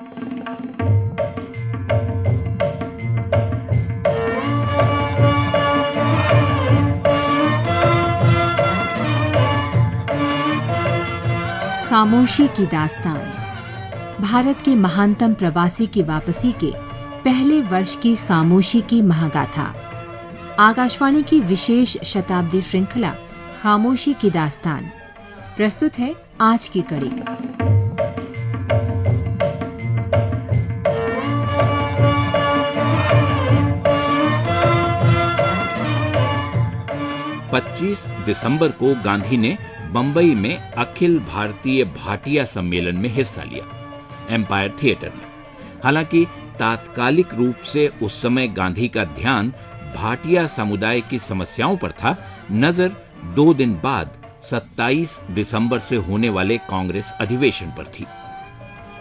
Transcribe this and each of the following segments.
खामोशी की दास्तान, भारत के महानतम प्रवासी की वापसी के पहले वर्ष की खामोशी की महागाथा। आकाशवाणी की विशेष शताब्दी श्रृंखला खामोशी की दास्तान प्रस्तुत है आज की कड़ी। पच्चीस दिसंबर को गांधी ने बंबई में अखिल भारतीय भाटिया सम्मेलन में हिस्सा लिया, एम्पायर थिएटर में। हालांकि तात्कालिक रूप से उस समय गांधी का ध्यान भाटिया समुदाय की समस्याओं पर था, नजर 2 दिन बाद 27 दिसंबर से होने वाले कांग्रेस अधिवेशन पर थी।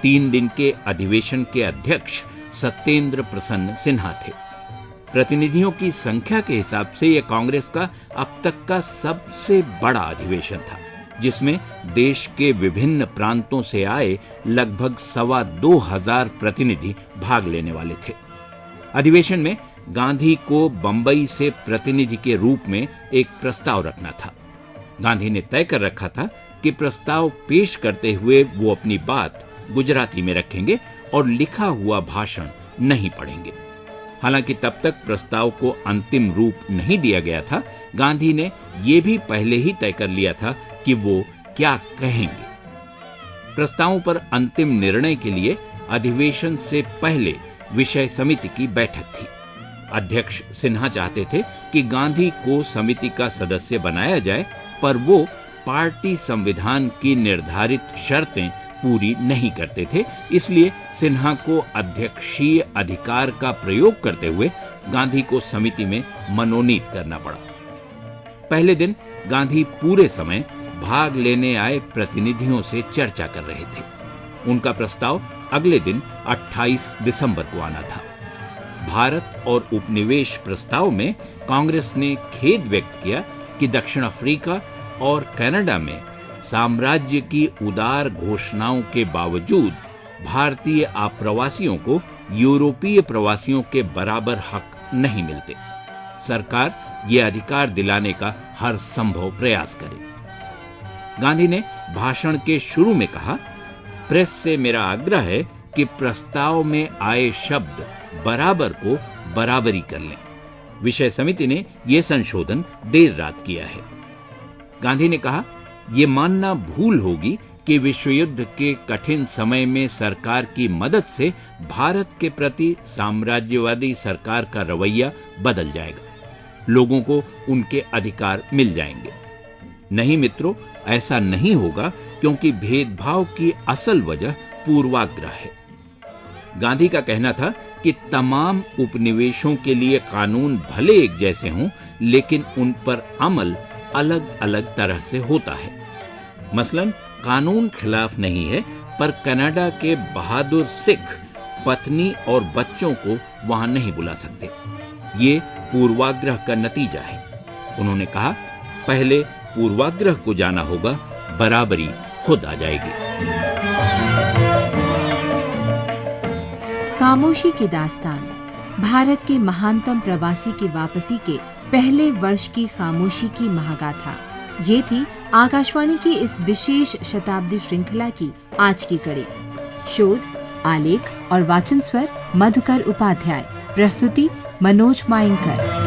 3 दिन के अधिवेशन के अध्यक्ष सत्येंद्र प्रसन्न सिन्हा थे। प्रतिनिधियों की संख्या के हिसाब से यह कांग्रेस का अब तक का सबसे बड़ा अधिवेशन था, जिसमें देश के विभिन्न प्रांतों से आए लगभग 2,25,000 प्रतिनिधि भाग लेने वाले थे। अधिवेशन में गांधी को बंबई से प्रतिनिधि के रूप में एक प्रस्ताव रखना था। गांधी ने तय कर रखा था कि प्रस्ताव पेश करते हुए वो अपनी बात गुजराती में रखेंगे और लिखा हुआ भाषण नहीं पढ़ेंगे। हालांकि तब तक प्रस्ताव को अंतिम रूप नहीं दिया गया था, गांधी ने यह भी पहले ही तय कर लिया था कि वो क्या कहेंगे। प्रस्तावों पर अंतिम निर्णय के लिए अधिवेशन से पहले विषय समिति की बैठक थी। अध्यक्ष सिन्हा चाहते थे कि गांधी को समिति का सदस्य बनाया जाए, पर वो पार्टी संविधान की निर्धारित शर्तें पूरी नहीं करते थे। इसलिए सिन्हा को अध्यक्षीय अधिकार का प्रयोग करते हुए गांधी को समिति में मनोनीत करना पड़ा। पहले दिन गांधी पूरे समय भाग लेने आए प्रतिनिधियों से चर्चा कर रहे थे। उनका प्रस्ताव अगले दिन 28 दिसंबर को आना था। भारत और उपनिवेश प्रस्ताव में कांग्रेस ने खेद व्यक्त किया कि दक्षिण अफ्रीका और कनाडा में साम्राज्य की उदार घोषणाओं के बावजूद भारतीय आप्रवासियों को यूरोपीय प्रवासियों के बराबर हक नहीं मिलते। सरकार ये अधिकार दिलाने का हर संभव प्रयास करे। गांधी ने भाषण के शुरू में कहा, प्रेस से मेरा आग्रह है कि प्रस्ताव में आए शब्द बराबर को बराबरी कर लें। विषय समिति ने यह संशोधन देर रात किया है। गांधी ने कहा, यह मानना भूल होगी कि विश्व युद्ध के कठिन समय में सरकार की मदद से भारत के प्रति साम्राज्यवादी सरकार का रवैया बदल जाएगा। लोगों को उनके अधिकार मिल जाएंगे। नहीं मित्रों, ऐसा नहीं होगा, क्योंकि भेदभाव की असल वजह पूर्वाग्रह है। गांधी का कहना था कि तमाम उपनिवेशों के लिए कानून भले एक जैसे हों, लेकिन उन पर अमल अलग अलग तरह से होता है। मसलन कानून खिलाफ नहीं है, पर कनाडा के बहादुर सिख पत्नी और बच्चों को वहां नहीं बुला सकते। ये पूर्वाग्रह का नतीजा है। उन्होंने कहा, पहले पूर्वाग्रह को जाना होगा, बराबरी खुद आ जाएगी। खामोशी की दास्तान, भारत के महानतम प्रवासी की वापसी के पहले वर्ष की खामोशी की महागाथा। ये थी आकाशवाणी की इस विशेष शताब्दी श्रृंखला की आज की कड़ी। शोध, आलेख और वाचन स्वर मधुकर उपाध्याय। प्रस्तुति मनोज मायंकर।